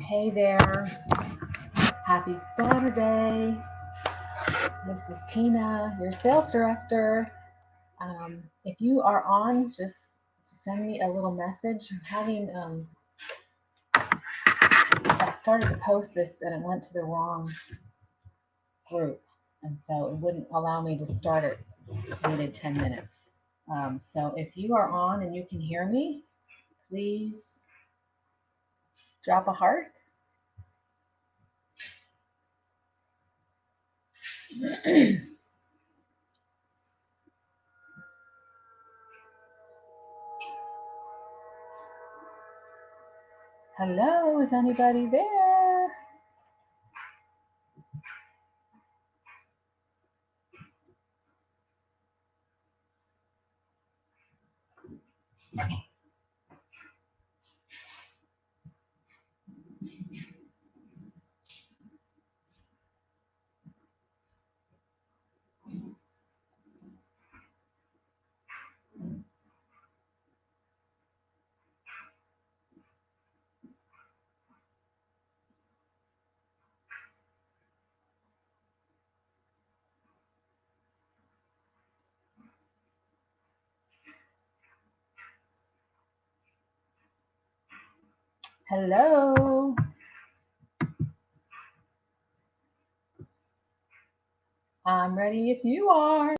Hey there, happy Saturday. This is Tina, your sales director. If you are on, just send me a little message. I started to post this and it went to the wrong group, and so it wouldn't allow me to start it. Waited 10 minutes. So if you are on and you can hear me, please drop a heart. Hello, is anybody there? Hello. I'm ready if you are.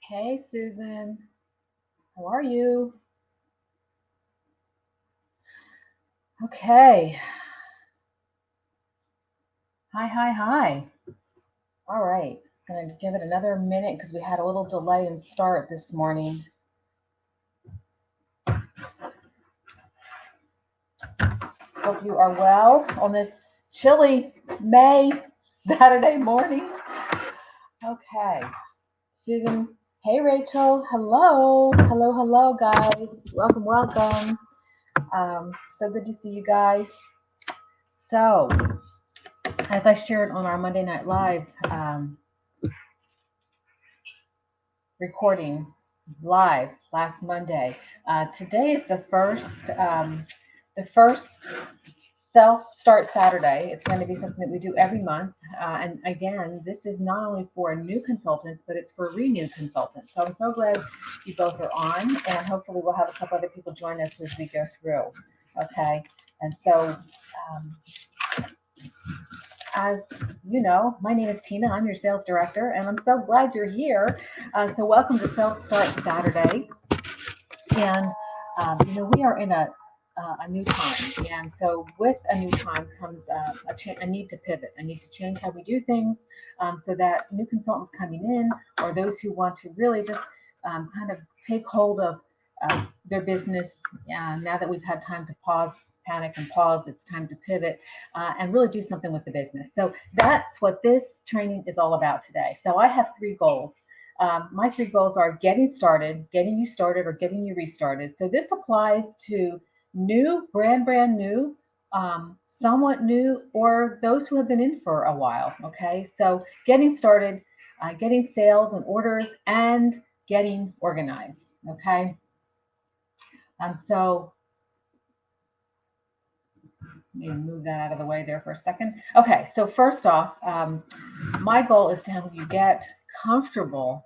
Hey, Susan. How are you? Okay. Hi, hi, hi. All right. Gonna give it another minute because we had a little delay in start this morning. Hope you are well on this chilly May Saturday morning. Okay. Susan. Hey, Rachel. Hello. Hello, hello, guys. Welcome, welcome. So good to see you guys. So, as I shared on our Monday Night Live recording live last Monday. Today is the first self start Saturday. It's going to be something that we do every month. And again, this is not only for new consultants, but it's for renewed consultants. So I'm so glad you both are on, and hopefully we'll have a couple other people join us as we go through. Okay, and so. Um, as you know, my name is Tina. I'm your sales director, and I'm so glad you're here. So welcome to Self Start Saturday. And we are in a new time, and so with a new time comes a need to pivot, a need to change how we do things, so that new consultants coming in, or those who want to really just kind of take hold of their business now that we've had time to pause, panic, and pause. It's time to pivot and really do something with the business. So that's what this training is all about today. So I have three goals. My three goals are getting started, getting you started, or getting you restarted. So this applies to new, brand new, somewhat new, or those who have been in for a while. Okay, so getting started, getting sales and orders, and getting organized. Okay, so let me move that out of the way there for a second. Okay, so first off, my goal is to help you get comfortable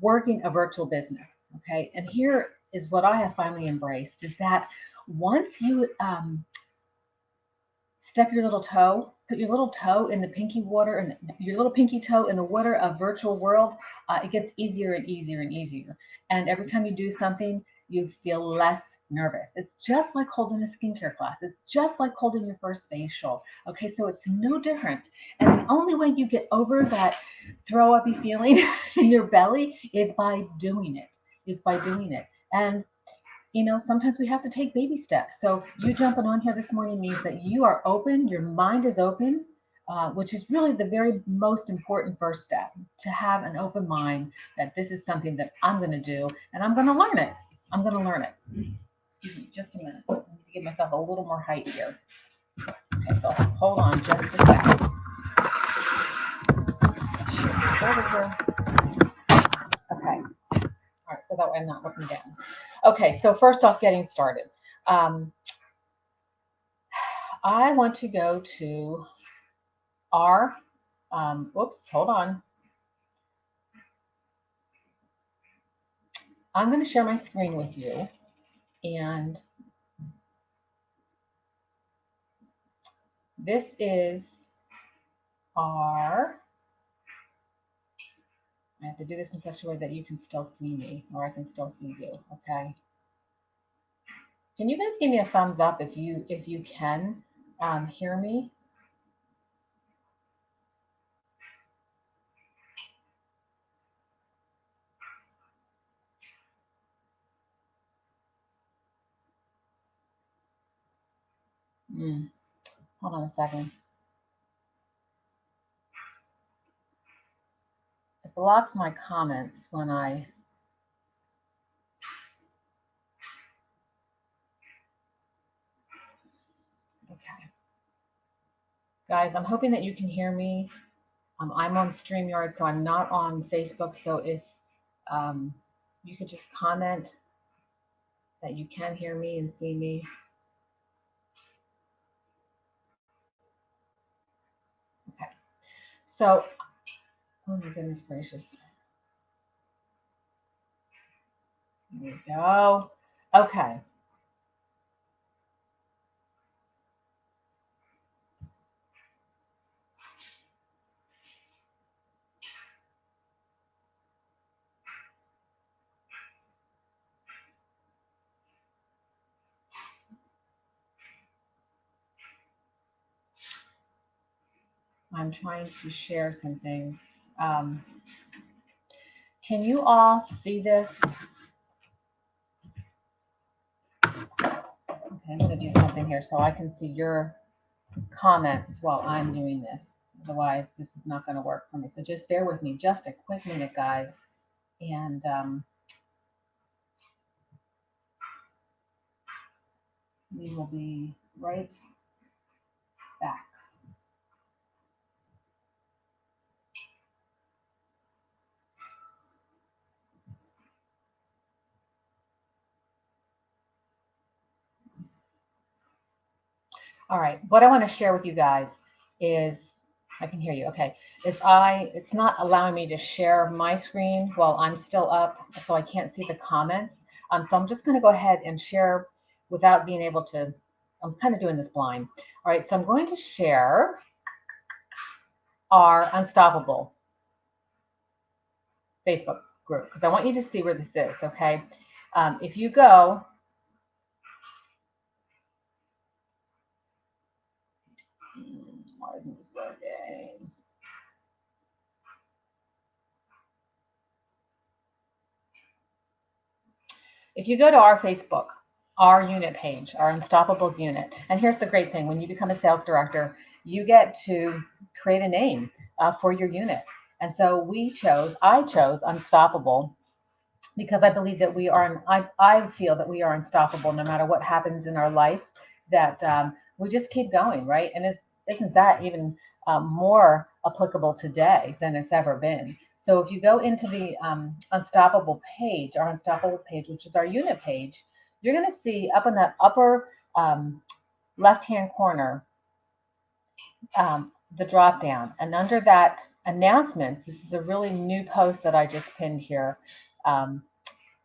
working a virtual business. Okay, and here is what I have finally embraced is that once you step your little toe, put your little toe in the pinky water and your little pinky toe in the water of virtual world, it gets easier and easier and easier. And every time you do something, you feel less nervous. It's just like holding a skincare class. It's just like holding your first facial. Okay, so it's no different. And the only way you get over that throw uppy feeling in your belly is by doing it. Is by doing it. And sometimes we have to take baby steps. So you jumping on here this morning means that you are open, your mind is open, which is really the very most important first step, to have an open mind that this is something that I'm going to do and I'm going to learn it. I'm going to learn it. Excuse me, just a minute. I need to give myself a little more height here. Okay, so hold on just a second. Shift this over here. Okay. All right, so that way I'm not looking down. Okay, so first off, getting started. I want to go to our, whoops, hold on. I'm going to share my screen with you, and this is our, I have to do this in such a way that you can still see me, or I can still see you, okay? Can you guys give me a thumbs up if you can hear me? Hold on a second. It blocks my comments when I, okay. Guys, I'm hoping that you can hear me. I'm on StreamYard, so I'm not on Facebook. So if you could just comment that you can hear me and see me. Okay. So, oh my goodness gracious. There we go. Okay. I'm trying to share some things. Can you all see this? Okay, I'm going to do something here so I can see your comments while I'm doing this. Otherwise, this is not going to work for me. So just bear with me just a quick minute, guys. And we will be right back. All right, what I want to share with you guys is, I can hear you, okay, it's not allowing me to share my screen while I'm still up, so I can't see the comments. So I'm just going to go ahead and share without being able to, I'm kind of doing this blind. All right, so I'm going to share our Unstoppable Facebook group because I want you to see where this is, okay? If you go, why isn't this working? If you go to our Facebook, our unit page, our Unstoppables unit, and here's the great thing, when you become a sales director, you get to create a name for your unit. And so I chose Unstoppable because I believe that I feel that we are unstoppable no matter what happens in our life, that we just keep going, right? And isn't that even more applicable today than it's ever been? So if you go into the Unstoppable page, our Unstoppable page, which is our unit page, you're going to see up in that upper left-hand corner, the drop down. And under that announcements, this is a really new post that I just pinned here.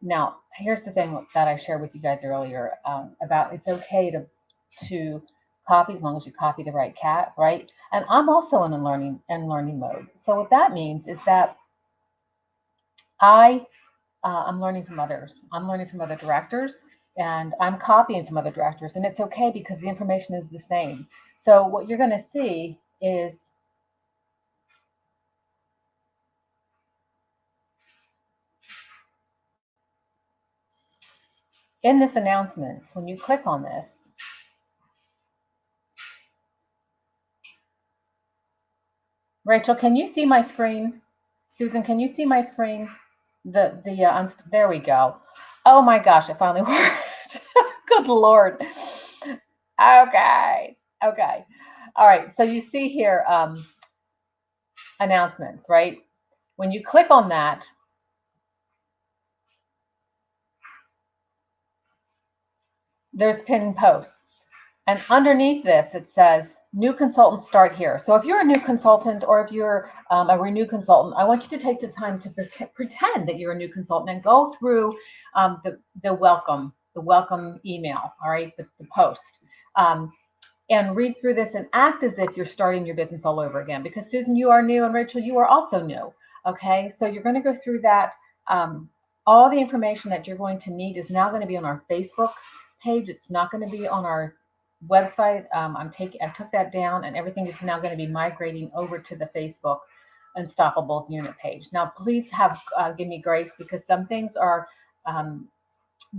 Now, here's the thing that I shared with you guys earlier about it's okay to copy as long as you copy the right cat, right? And I'm also in learning mode. So what that means is that I'm learning from others. I'm learning from other directors, and I'm copying from other directors, and it's okay because the information is the same. So what you're going to see is in this announcement, when you click on this, Rachel, can you see my screen? Susan, can you see my screen? There we go. Oh my gosh, it finally worked. Good Lord. Okay. Okay. All right. So you see here announcements, right? When you click on that, there's pinned posts. And underneath this, it says new consultants start here. So if you're a new consultant or if you're a renew consultant, I want you to take the time to pretend that you're a new consultant and go through the welcome email, all right, the post. And read through this and act as if you're starting your business all over again. Because Susan, you are new, and Rachel, you are also new. Okay, so you're going to go through that. All the information that you're going to need is now going to be on our Facebook page. It's not going to be on our website. I took that down, and everything is now going to be migrating over to the Facebook Unstoppables unit page. Now, please give me grace because some things are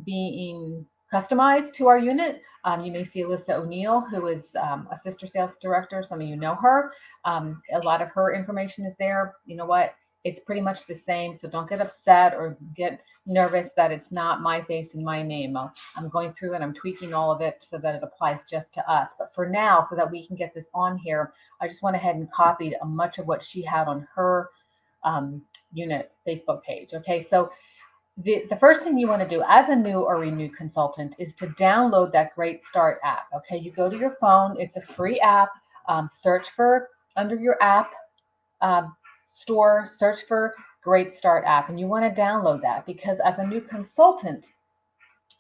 being customized to our unit. You may see Alyssa O'Neill, who is a sister sales director. Some of you know her. A lot of her information is there. You know what? It's pretty much the same. So don't get upset or get nervous that it's not my face and my name. I'm going through and I'm tweaking all of it so that it applies just to us. But for now, so that we can get this on here, I just went ahead and copied much of what she had on her unit Facebook page. Okay, so the first thing you want to do as a new or renewed consultant is to download that Great Start app. Okay, you go to your phone, it's a free app. Search for under your app store, search for Great Start app, and you want to download that because as a new consultant,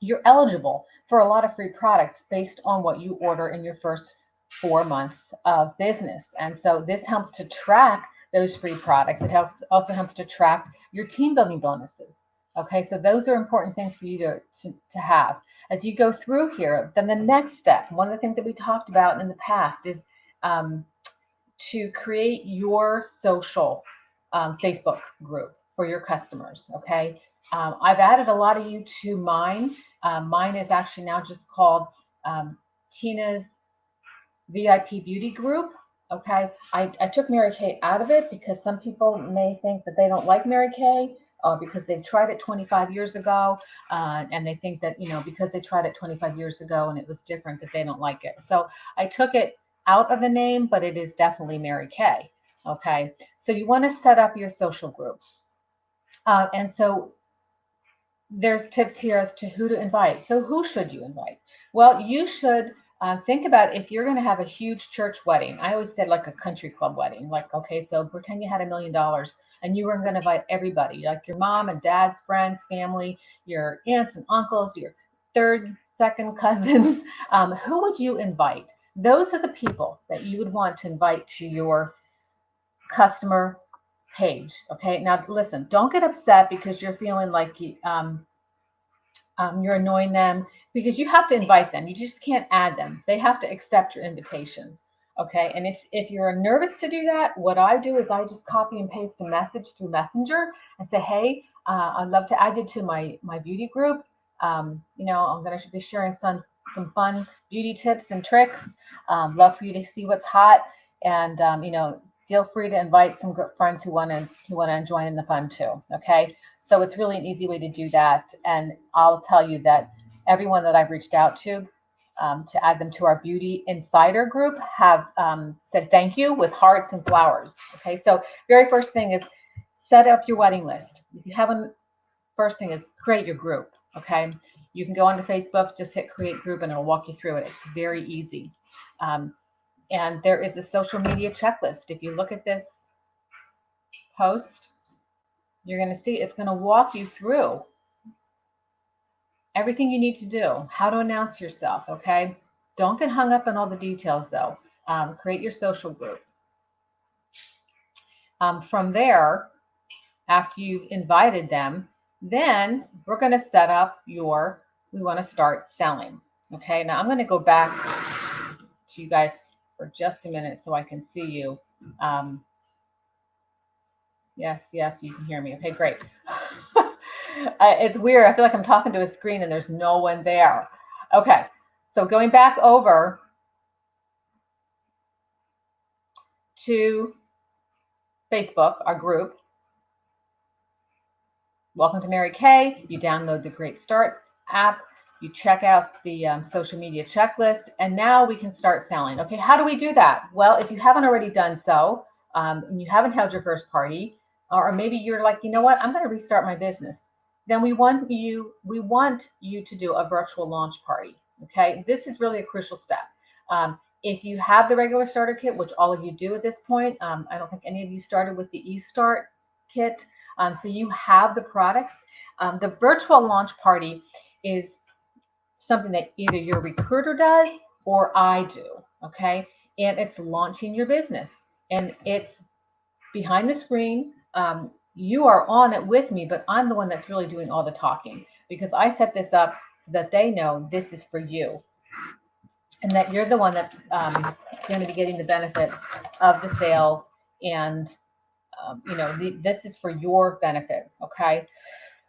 you're eligible for a lot of free products based on what you order in your first 4 months of business. And so this helps to track those free products. It also helps to track your team building bonuses. Okay, so those are important things for you to have. As you go through here, then the next step, one of the things that we talked about in the past is to create your social Facebook group for your customers. Okay, I've added a lot of you to mine. Mine is actually now just called Tina's VIP Beauty Group. Okay, I took Mary Kay out of it because some people may think that they don't like Mary Kay because they've tried it 25 years ago and they think that, because they tried it 25 years ago and it was different, that they don't like it. So I took it out of the name, but it is definitely Mary Kay. Okay, so you want to set up your social groups. And so there's tips here as to who to invite. So who should you invite? Well, you should think about if you're going to have a huge church wedding. I always said like a country club wedding. Like, okay, so pretend you had $1 million and you were going to invite everybody, like your mom and dad's friends, family, your aunts and uncles, your third, second cousins. Who would you invite? Those are the people that you would want to invite to your customer page. Okay, now listen, don't get upset because you're feeling like you're annoying them, because you have to invite them. You just can't add them. They have to accept your invitation. Okay, and if you're nervous to do that, what I do is I just copy and paste a message through Messenger and say, hey, I'd love to add you to my beauty group. I'm going to be sharing some fun beauty tips and tricks. Love for you to see what's hot, and feel free to invite some friends who want to join in the fun too. Okay, so it's really an easy way to do that, and I'll tell you that everyone that I've reached out to add them to our Beauty Insider group have said thank you with hearts and flowers. Okay, so very first thing is set up your wedding list. If you haven't, first thing is create your group. Okay, you can go onto Facebook, just hit create group, and it'll walk you through it. It's very easy. And there is a social media checklist. If you look at this post, you're going to see it's going to walk you through everything you need to do, how to announce yourself. Okay, don't get hung up on all the details though. Create your social group. From there, after you've invited them, then we're going to set up we want to start selling. Okay, now I'm going to go back to you guys for just a minute so I can see you. Yes, you can hear me. Okay, great. It's weird. I feel like I'm talking to a screen and there's no one there. Okay, so going back over to Facebook, our group. Welcome to Mary Kay. You download the Great Start app. You check out the social media checklist, and now we can start selling. Okay, how do we do that? Well, if you haven't already done so, and you haven't held your first party, or maybe you're like, you know what, I'm going to restart my business, then we want you to do a virtual launch party. Okay, this is really a crucial step. If you have the regular starter kit, which all of you do at this point, I don't think any of you started with the eStart kit, so you have the products. The virtual launch party is something that either your recruiter does or I do, okay? And it's launching your business, and it's behind the screen. You are on it with me, but I'm the one that's really doing all the talking because I set this up so that they know this is for you and that you're the one that's going to be getting the benefits of the sales. And, this is for your benefit, okay?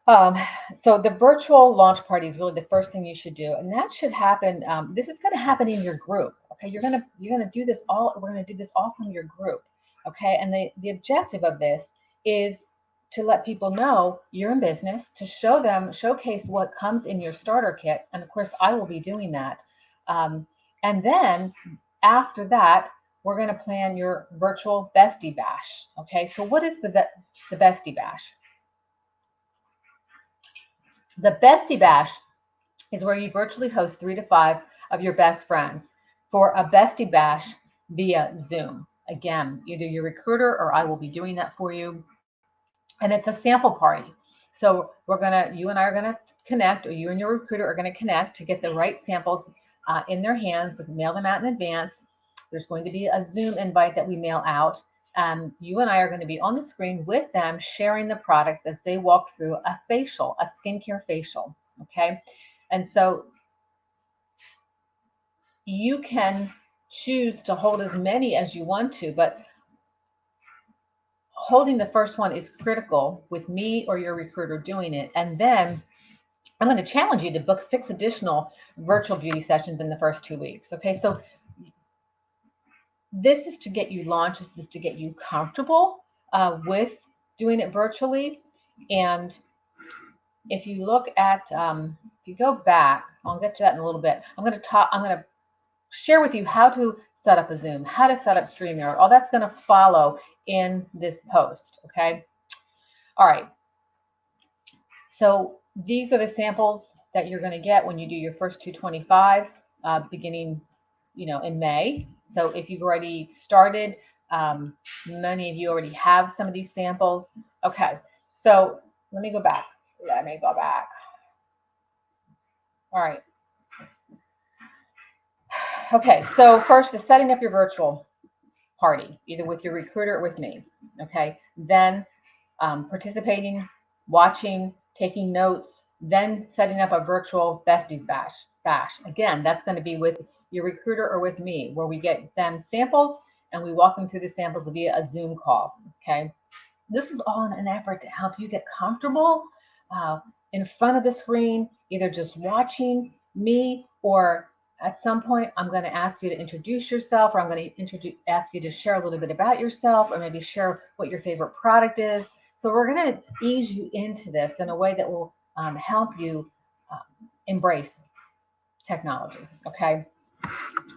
Um, so the virtual launch party is really the first thing you should do, and that should happen. This is going to happen in your group. Okay, you're gonna do this all. We're gonna do this all from your group. Okay, and the objective of this is to let people know you're in business, to showcase what comes in your starter kit, and of course I will be doing that. Um, and then after that, we're going to plan your virtual bestie bash. Okay, so what is the bestie bash? The Bestie Bash is where you virtually host 3 to 5 of your best friends for a Bestie Bash via Zoom. Again, either your recruiter or I will be doing that for you. And it's a sample party. So you and I are gonna connect, or you and your recruiter are gonna connect to get the right samples in their hands. So mail them out in advance. There's going to be a Zoom invite that we mail out. You and I are going to be on the screen with them, sharing the products as they walk through a skincare facial. Okay, and so you can choose to hold as many as you want to, but holding the first one is critical with me or your recruiter doing it. And then I'm going to challenge you to book 6 additional virtual beauty sessions in the first 2 weeks. Okay, so this is to get you launched. This is to get you comfortable with doing it virtually. And if you look at, if you go back, I'll get to that in a little bit. I'm going to share with you how to set up a Zoom, how to set up StreamYard. All that's going to follow in this post. Okay. All right. So these are the samples that you're going to get when you do your first 225, beginning, in May. So if you've already started, many of you already have some of these samples. Okay. So let me go back. All right. Okay. So first is setting up your virtual party, either with your recruiter or with me. Okay. Then participating, watching, taking notes, then setting up a virtual besties bash. Again, that's going to be with your recruiter or with me, where we get them samples and we walk them through the samples via a Zoom call. Okay. This is all in an effort to help you get comfortable in front of the screen, either just watching me, or at some point I'm going to ask you to introduce yourself, or I'm going to ask you to share a little bit about yourself, or maybe share what your favorite product is. So we're going to ease you into this in a way that will help you embrace technology. Okay.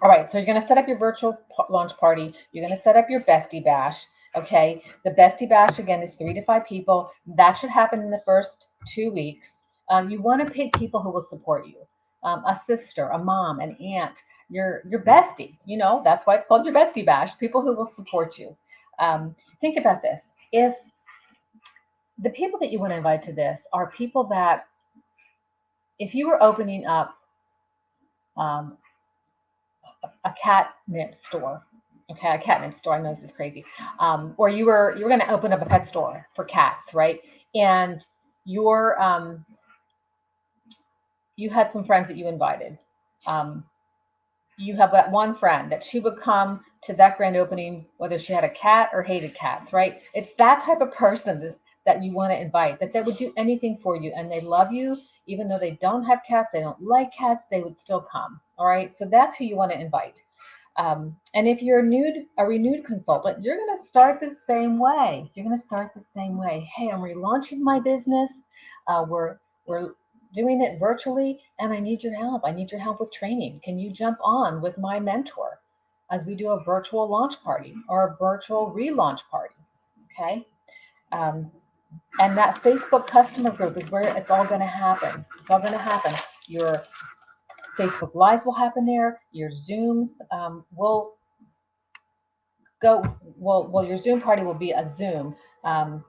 All right. So you're going to set up your virtual launch party. You're going to set up your bestie bash. Okay. The bestie bash, again, is 3 to 5 people. That should happen in the first 2 weeks. You want to pick people who will support you. A sister, a mom, an aunt, your bestie. That's why it's called your bestie bash. People who will support you. Think about this. If the people that you want to invite to this are people that, if you were opening up um, a catnip store, okay, a catnip store, I know this is crazy, or you were going to open up a pet store for cats, right? And you had some friends that you invited. You have that one friend that she would come to that grand opening, whether she had a cat or hated cats, right? It's that type of person that you want to invite, that they would do anything for you, and they love you. Even though they don't have cats, they don't like cats, they would still come. All right. So that's who you want to invite. And if you're a renewed consultant, you're going to start the same way. Hey, I'm relaunching my business. We're doing it virtually and I need your help. I need your help with training. Can you jump on with my mentor as we do a virtual launch party or a virtual relaunch party? Okay. Um, and that Facebook customer group is where it's all going to happen. It's all going to happen. Your Facebook Lives will happen there. Your Zooms will go. Well, your Zoom party will be a Zoom. Um,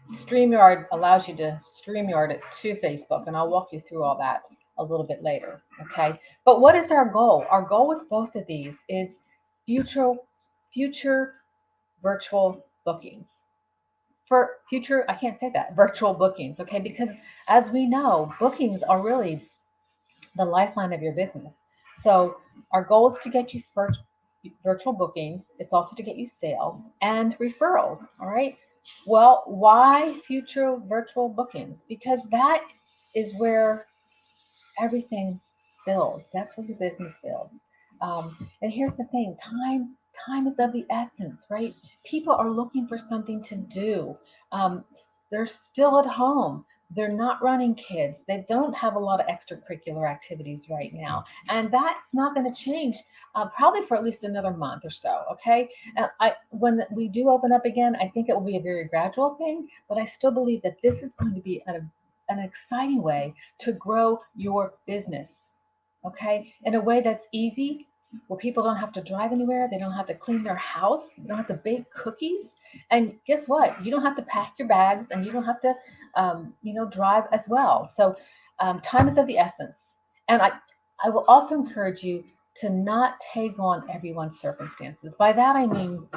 StreamYard allows you to StreamYard it to Facebook, and I'll walk you through all that a little bit later. Okay. But what is our goal? Our goal with both of these is future virtual bookings. For future, I can't say that, virtual bookings, okay? Because as we know, bookings are really the lifeline of your business. So our goal is to get you virtual bookings. It's also to get you sales and referrals, all right? Well, why future virtual bookings? Because that is where everything builds. That's where your business builds. And here's the thing: time is of the essence, right? People are looking for something to do. They're still at home. They're not running kids. They don't have a lot of extracurricular activities right now, and that's not going to change probably for at least another month or so. Okay, when we do open up again, I think it will be a very gradual thing, but I still believe that this is going to be an exciting way to grow your business, okay, in a way that's easy, where people don't have to drive anywhere, they don't have to clean their house, they don't have to bake cookies, and guess what? You don't have to pack your bags, and you don't have to, drive as well. So, time is of the essence, and I will also encourage you to not take on everyone's circumstances. By that I mean,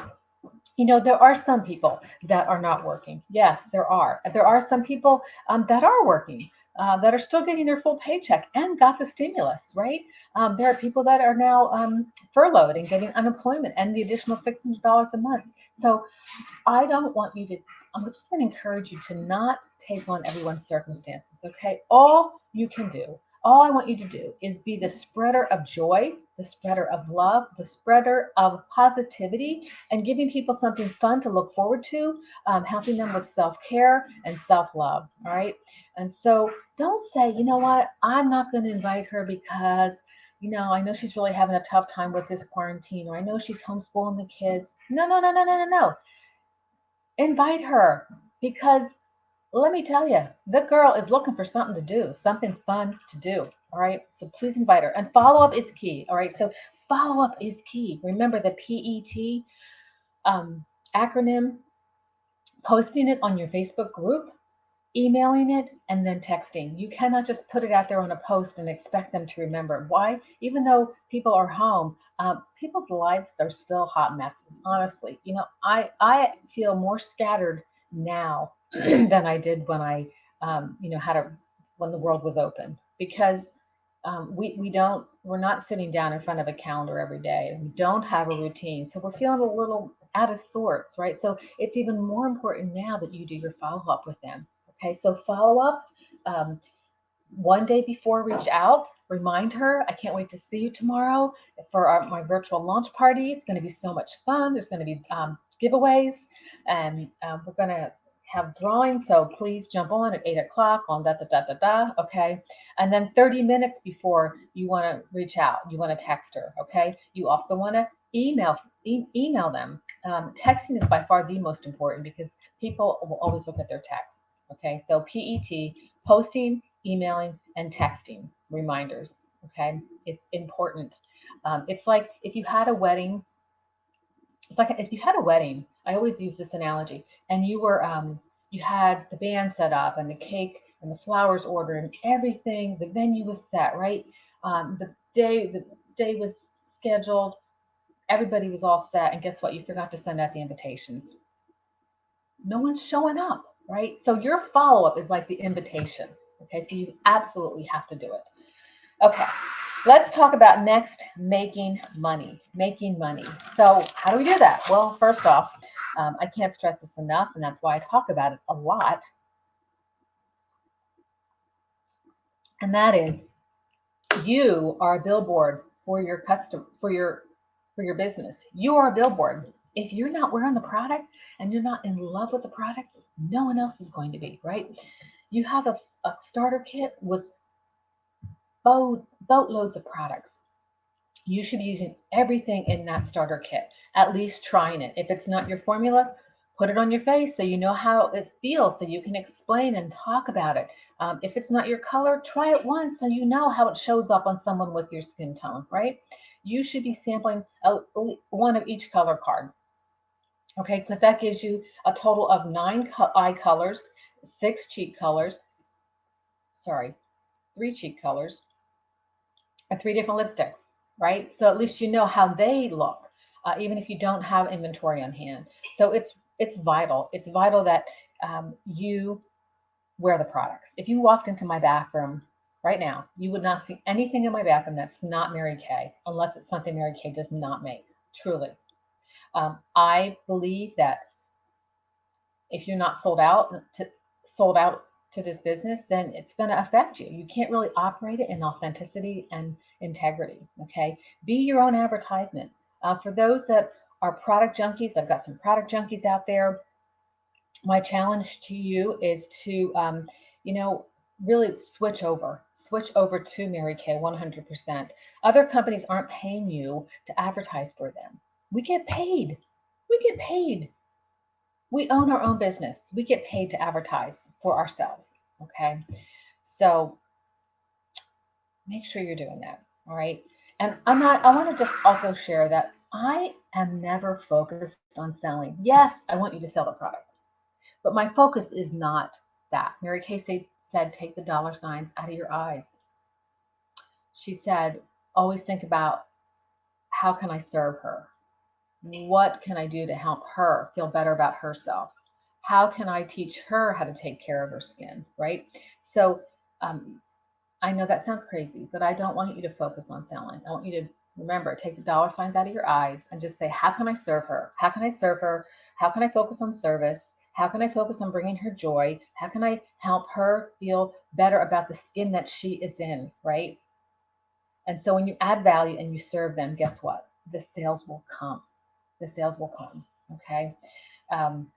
there are some people that are not working. Yes, there are. There are some people that are working, that are still getting their full paycheck and got the stimulus, right? There are people that are now furloughed and getting unemployment and the additional $600 a month. So I don't want you to, I'm just going to encourage you to not take on everyone's circumstances, okay? All I want you to do is be the spreader of joy, the spreader of love, the spreader of positivity, and giving people something fun to look forward to, helping them with self care and self love, all right? And so don't say, you know what, I'm not going to invite her because I know she's really having a tough time with this quarantine, or I know she's homeschooling the kids. No, no, no, no, no, no, no. Invite her, because let me tell you, the girl is looking for something to do, something fun to do. All right. So please invite her. And follow up is key. All right. So follow up is key. Remember the PET acronym, posting it on your Facebook group, emailing it, and then texting. You cannot just put it out there on a post and expect them to remember. Why? Even though people are home, people's lives are still hot messes. Honestly, I feel more scattered now than I did when I, when the world was open, because we're not sitting down in front of a calendar every day. We don't have a routine, so we're feeling a little out of sorts, right? So it's even more important now that you do your follow up with them. Okay, so follow up. Um, one day before, reach out, remind her, I can't wait to see you tomorrow for my virtual launch party. It's going to be so much fun. There's going to be giveaways, and we're going to have drawings. So please jump on at 8 o'clock on da da da da da. Okay. And then 30 minutes before, you want to reach out, you want to text her. Okay. You also want to email them. Texting is by far the most important, because people will always look at their texts. Okay. So PET, posting, emailing, and texting reminders. Okay. It's important. It's like if you had a wedding. It's like if you had a wedding. I always use this analogy, and you had the band set up and the cake and the flowers ordered and everything. The venue was set, right? The day was scheduled. Everybody was all set, and guess what? You forgot to send out the invitations. No one's showing up, right? So your follow up is like the invitation. Okay, so you absolutely have to do it. Okay, let's talk about next, making money. Making money. So how do we do that? Well, first off, I can't stress this enough, and that's why I talk about it a lot. And that is, you are a billboard for your customer, for your business. You are a billboard. If you're not wearing the product and you're not in love with the product, no one else is going to be, right? You have a starter kit with boatloads of products. You should be using everything in that starter kit, at least trying it. If it's not your formula, put it on your face so you know how it feels, so you can explain and talk about it. If it's not your color, try it once so you know how it shows up on someone with your skin tone, right? You should be sampling one of each color card, okay? Because that gives you a total of 9 eye colors, 6 cheek colors, sorry, 3 cheek colors, and 3 different lipsticks, right? So at least you know how they look, even if you don't have inventory on hand. So it's vital. It's vital that you wear the products. If you walked into my bathroom right now, you would not see anything in my bathroom that's not Mary Kay, unless it's something Mary Kay does not make. Truly, I believe that if you're not sold out to this business, then it's going to affect you. You can't really operate it in authenticity and integrity. Okay, be your own advertisement. For those that are product junkies, I've got some product junkies out there. My challenge to you is to, you know, really switch over to Mary Kay 100%. Other companies aren't paying you to advertise for them. We get paid. We get paid. We own our own business. We get paid to advertise for ourselves. Okay. So make sure you're doing that. All right. And I want to just also share that I am never focused on selling. Yes, I want you to sell the product, but my focus is not that. Mary Kay said, take the dollar signs out of your eyes. She said, always think about how can I serve her? What can I do to help her feel better about herself? How can I teach her how to take care of her skin, right? So um, I know that sounds crazy, but I don't want you to focus on selling. I want you to remember, take the dollar signs out of your eyes and just say, how can I serve her? How can I serve her? How can I focus on service? How can I focus on bringing her joy? How can I help her feel better about the skin that she is in, right? And so when you add value and you serve them, guess what? The sales will come. The sales will come. Okay. Um,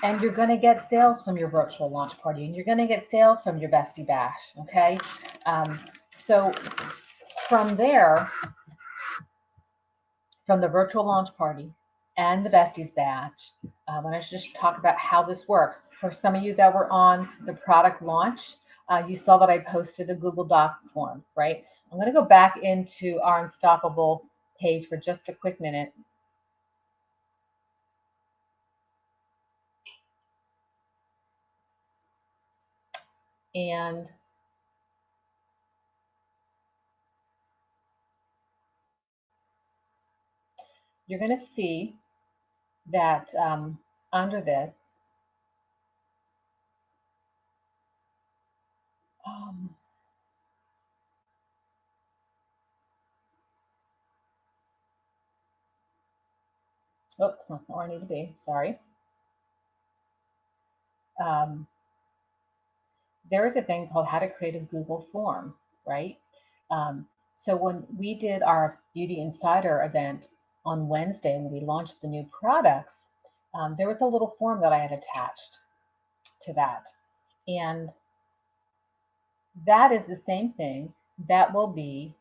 and you're going to get sales from your virtual launch party, and you're going to get sales from your bestie bash. Okay. So from there, from the virtual launch party and the besties bash, I want to just talk about how this works. For some of you that were on the product launch, you saw that I posted a Google Docs form, right? I'm going to go back into our Unstoppable page for just a quick minute. And you're going to see that under this, um, oops, that's not where I need to be, sorry. Um, there is a thing called how to create a Google form, right? So when we did our Beauty Insider event on Wednesday, when we launched the new products, there was a little form that I had attached to that. And that is the same thing that will be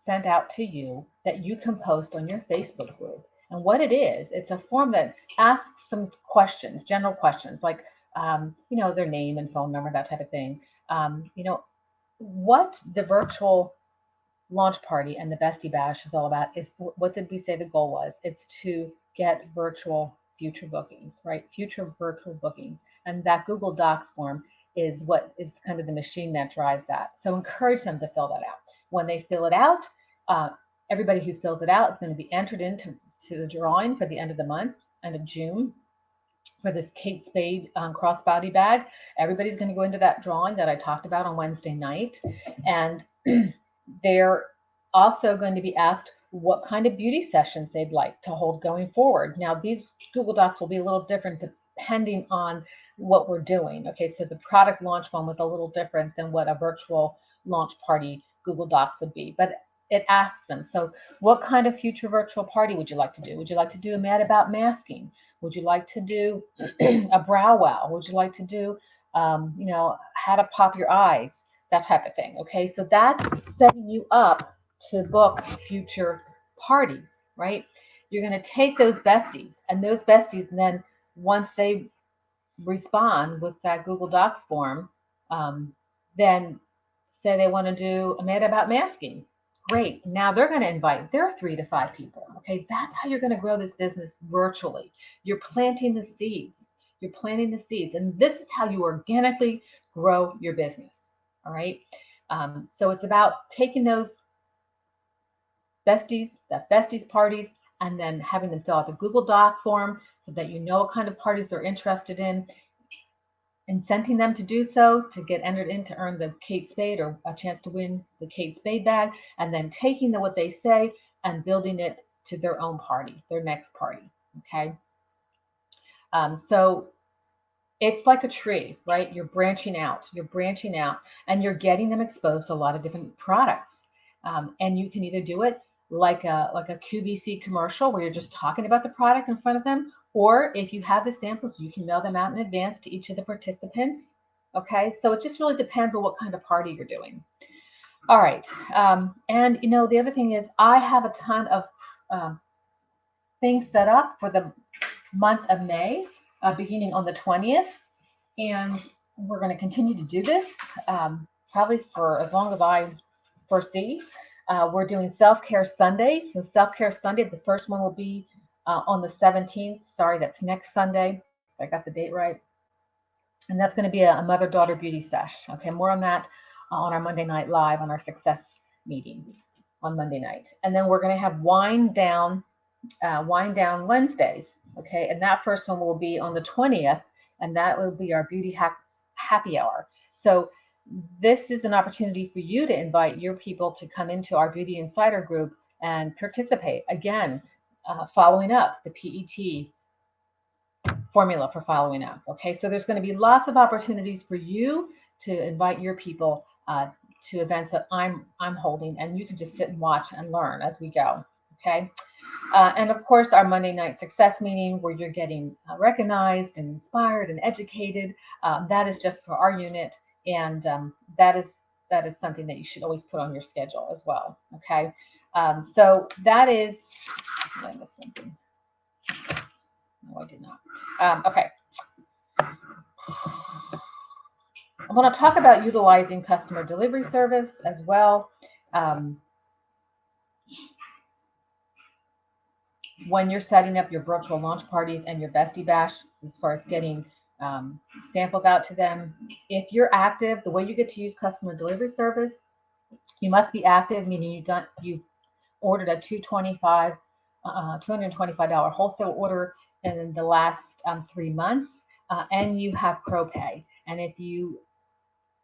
sent out to you that you can post on your Facebook group. And what it is, it's a form that asks some questions, general questions like, their name and phone number, that type of thing. What the virtual launch party and the Bestie Bash is all about is, what did we say the goal was? It's to get virtual future bookings, right? Future virtual bookings. And that Google Docs form is what is kind of the machine that drives that. So encourage them to fill that out. When they fill it out, uh, everybody who fills it out is going to be entered into the drawing for the end of the month, end of June, for this Kate Spade crossbody bag. Everybody's going to go into that drawing that I talked about on Wednesday night. And they're also going to be asked what kind of beauty sessions they'd like to hold going forward. Now, these Google Docs will be a little different depending on what we're doing. Okay, so the product launch one was a little different than what a virtual launch party Google Docs would be, but it asks them, so what kind of future virtual party would you like to do? Would you like to do a Mad About Masking? Would you like to do a brow wow? Would you like to do, how to pop your eyes, that type of thing. Okay, so that's setting you up to book future parties, right? You're going to take those besties, and those besties, and then once they respond with that Google Docs form, um, then say they want to do a meta about masking. Great. Now they're going to invite their 3 to 5 people. Okay, that's how you're going to grow this business virtually. You're planting the seeds. You're planting the seeds, and this is how you organically grow your business. All right. So it's about taking those besties parties, and then having them fill out the Google Doc form so that you know what kind of parties they're interested in, incenting them to do so, to get entered in to earn the Kate Spade or a chance to win the Kate Spade bag, and then taking what they say and building it to their own party, their next party. Okay. So it's like a tree, right? You're branching out, and you're getting them exposed to a lot of different products. And you can either do it like a QVC commercial where you're just talking about the product in front of them, or if you have the samples, you can mail them out in advance to each of the participants. Okay, so it just really depends on what kind of party you're doing. All right, and the other thing is I have a ton of things set up for the month of May, beginning on the 20th. And we're going to continue to do this probably for as long as I foresee. We're doing Self-Care Sunday. So Self-Care Sunday, the first one will be on the 17th. Sorry, that's next Sunday. If I got the date right. And that's going to be a mother-daughter beauty sesh. Okay, more on that on our Monday Night Live on our success meeting on Monday night. And then we're going to have Wind Down Wednesdays. Okay, and that first one will be on the 20th, and that will be our beauty hacks happy hour. So this is an opportunity for you to invite your people to come into our Beauty Insider group and participate. Again, following up the PET formula for following up. Okay, so there's going to be lots of opportunities for you to invite your people to events that I'm holding, and you can just sit and watch and learn as we go. Okay. And of course, our Monday night success meeting where you're getting recognized and inspired and educated. That is just for our unit, and that is something that you should always put on your schedule as well. Okay, so that is. Did I miss something? No, I did not. Okay. I want to talk about utilizing customer delivery service as well. When you're setting up your virtual launch parties and your bestie bash, as far as getting samples out to them, if you're active, the way you get to use customer delivery service, you must be active, meaning you've ordered a $225 wholesale order in the last 3 months, and you have ProPay. And if you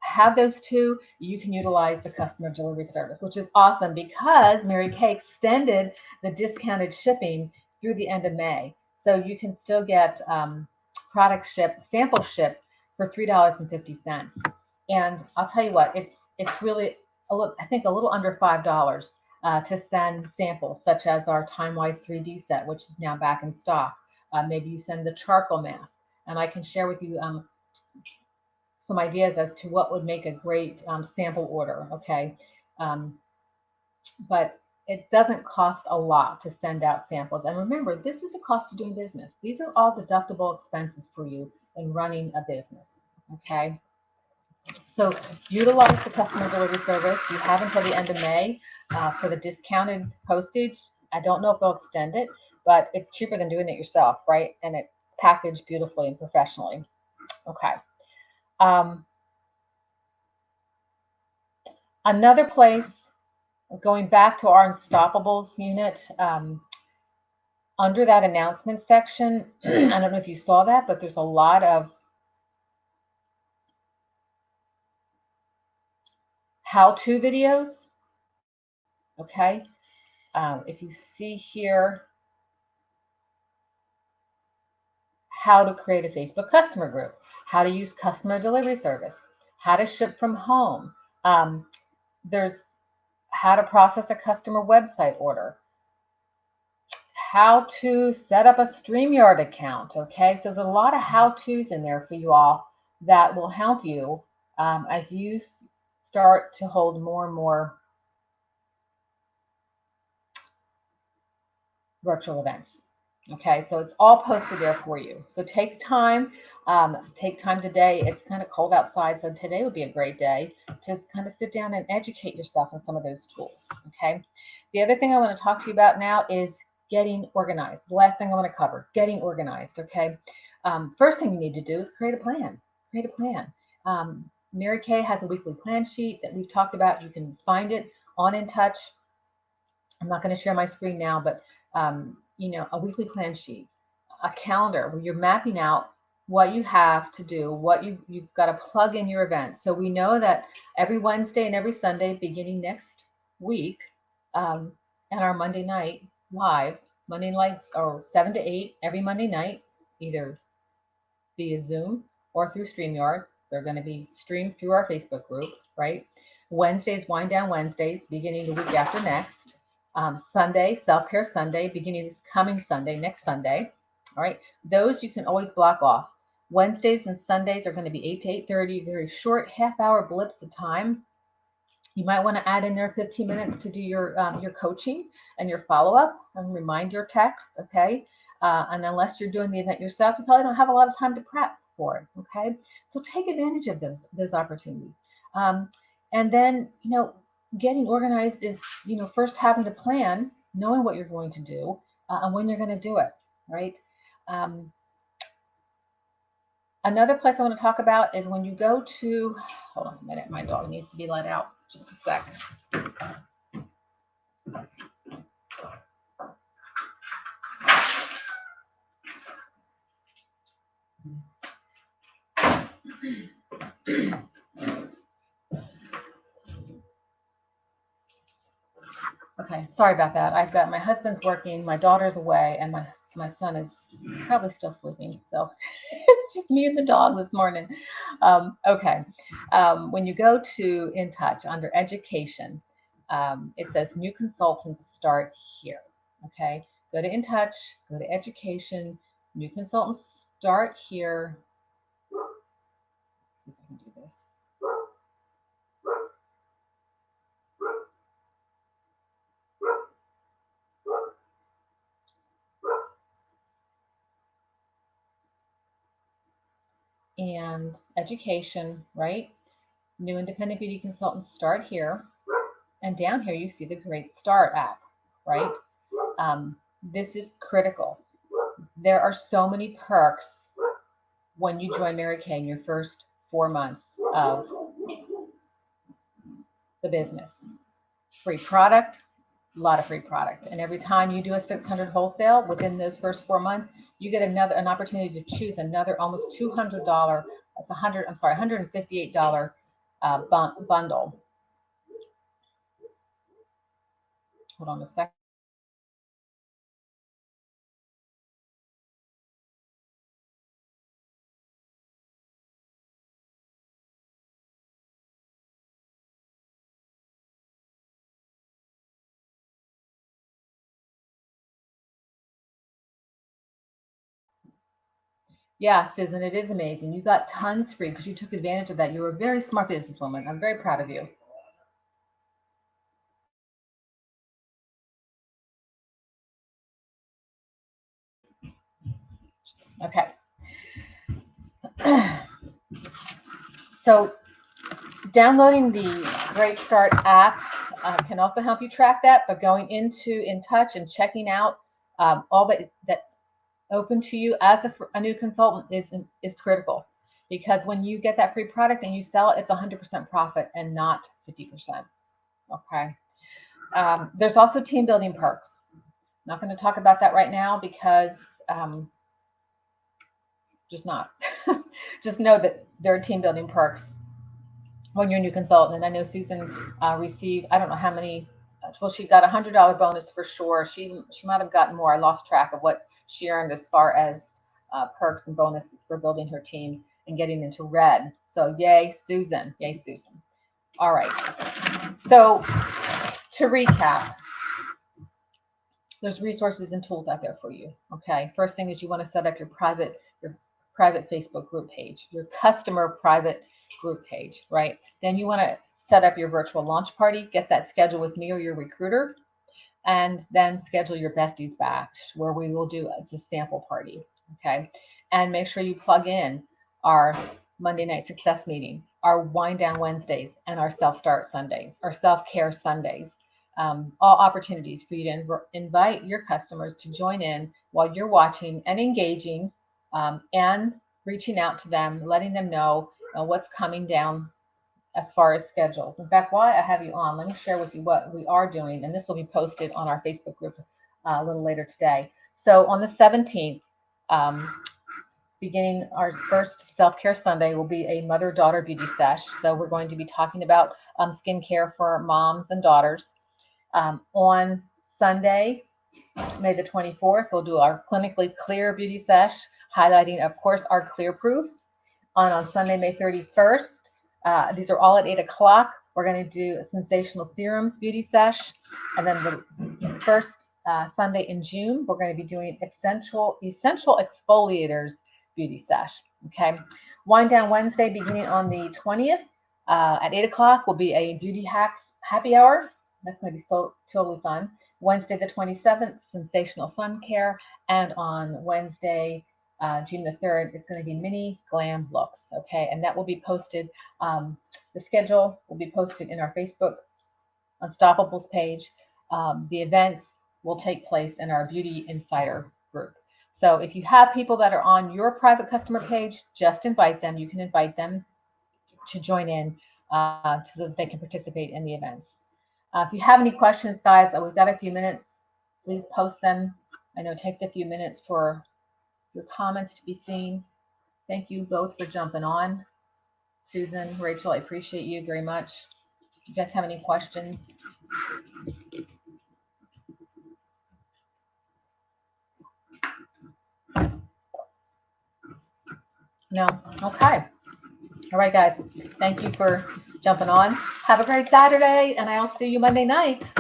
have those two, you can utilize the customer delivery service, which is awesome because Mary Kay extended the discounted shipping through the end of May. So you can still get product sample ship for $3.50. And I'll tell you what, it's really, I think a little under $5 to send samples, such as our TimeWise 3D set, which is now back in stock. Maybe you send the charcoal mask, and I can share with you some ideas as to what would make a great sample order. Okay, but it doesn't cost a lot to send out samples. And remember, this is a cost of doing business. These are all deductible expenses for you in running a business. Okay, so utilize the customer delivery service. You have until the end of May for the discounted postage. I don't know if they'll extend it, but it's cheaper than doing it yourself, right? And it's packaged beautifully and professionally. Okay. Another place, going back to our Unstoppables unit, under that announcement section, I don't know if you saw that, but there's a lot of how-to videos. Okay, if you see here, how to create a Facebook customer group, how to use customer delivery service, how to ship from home. There's how to process a customer website order, how to set up a StreamYard account. Okay, so there's a lot of how-tos in there for you all that will help you as you start to hold more and more virtual events. Okay, so it's all posted there for you. So take time. Take time today. It's kind of cold outside, so today would be a great day to kind of sit down and educate yourself on some of those tools. Okay. The other thing I want to talk to you about now is getting organized. The last thing I want to cover, getting organized. Okay. First thing you need to do is create a plan. Create a plan. Mary Kay has a weekly plan sheet that we've talked about. You can find it on InTouch. I'm not going to share my screen now, but a weekly plan sheet, a calendar where you're mapping out what you have to do, what you've got to plug in your events. So we know that every Wednesday and every Sunday, beginning next week, and our Monday night live, Monday nights are 7 to 8 every Monday night, either via Zoom or through StreamYard. They're going to be streamed through our Facebook group, right? Wednesdays, Wind Down Wednesdays, beginning the week after next. Sunday, Self-Care Sunday, beginning this coming Sunday, next Sunday. All right, those you can always block off. Wednesdays and Sundays are going to be 8 to 8:30, very short half-hour blips of time. You might want to add in there 15 minutes to do your coaching and your follow-up and reminder texts, okay? And unless you're doing the event yourself, you probably don't have a lot of time to prep for it, okay? So take advantage of those opportunities. And then, getting organized is, first having a plan, knowing what you're going to do and when you're going to do it, right? Another place I want to talk about is when you go to, hold on a minute, my dog needs to be let out. Just a sec. Okay, sorry about that. I've got my husband's working, my daughter's away, and my son is probably still sleeping. So it's just me and the dog this morning. Okay, when you go to InTouch under education, it says new consultants start here. Okay, go to InTouch, go to education, new consultants start here. Let's see if I can do this. And education, right? New independent beauty consultants start here. And down here, you see the Great Start app, right? This is critical. There are so many perks when you join Mary Kay in your first 4 months of the business. Free product, a lot of free product. And every time you do a 600 wholesale within those first 4 months, you get an opportunity to choose another almost $200, that's $158 bundle. Hold on a second. Yeah, Susan, it is amazing. You got tons free because you took advantage of that. You were a very smart businesswoman. I'm very proud of you. Okay. So downloading the Great Start app can also help you track that, but going into InTouch and checking out all that's open to you as a new consultant is critical, because when you get that free product and you sell it, it's 100% profit and not 50%. Okay. There's also team building perks. I'm not going to talk about that right now because just not. Just know that there are team building perks when you're a new consultant. And I know Susan received, I don't know how many, well, she got $100 bonus for sure. She might have gotten more. I lost track of what she earned as far as perks and bonuses for building her team and getting into red. So yay, Susan. Yay, Susan. All right. So to recap, there's resources and tools out there for you. Okay. First thing is you want to set up your private Facebook group page, your customer private group page, right? Then you want to set up your virtual launch party, get that scheduled with me or your recruiter, and then schedule your besties bash where we will do a sample party. Okay. And make sure you plug in our Monday night success meeting, our wind down Wednesdays, and our self-start Sundays, our self-care Sundays. All opportunities for you to invite your customers to join in while you're watching and engaging, and reaching out to them, letting them know what's coming down as far as schedules. In fact, while I have you on, let me share with you what we are doing, and this will be posted on our Facebook group a little later today. So on the 17th, beginning our first self-care Sunday will be a mother-daughter beauty sesh. So we're going to be talking about skincare for moms and daughters. On Sunday, May the 24th, we'll do our clinically clear beauty sesh, highlighting, of course, our clear proof. On Sunday, May 31st, these are all at 8 o'clock. We're going to do a sensational serums beauty sesh. And then the first Sunday in June, we're going to be doing essential exfoliators beauty sesh. Okay. Wind down Wednesday, beginning on the 20th at 8 o'clock, will be a beauty hacks happy hour. That's going to be so totally fun. Wednesday, the 27th, sensational sun care. And on Wednesday, June the 3rd, it's going to be mini glam looks. Okay. And that will be posted. The schedule will be posted in our Facebook Unstoppables page. The events will take place in our Beauty Insider group. So if you have people that are on your private customer page, just invite them. You can invite them to join in so that they can participate in the events. If you have any questions, guys, we've got a few minutes. Please post them. I know it takes a few minutes for your comments to be seen. Thank you both for jumping on. Susan, Rachel, I appreciate you very much. Do you guys have any questions? No? Okay. All right, guys. Thank you for jumping on. Have a great Saturday, and I'll see you Monday night.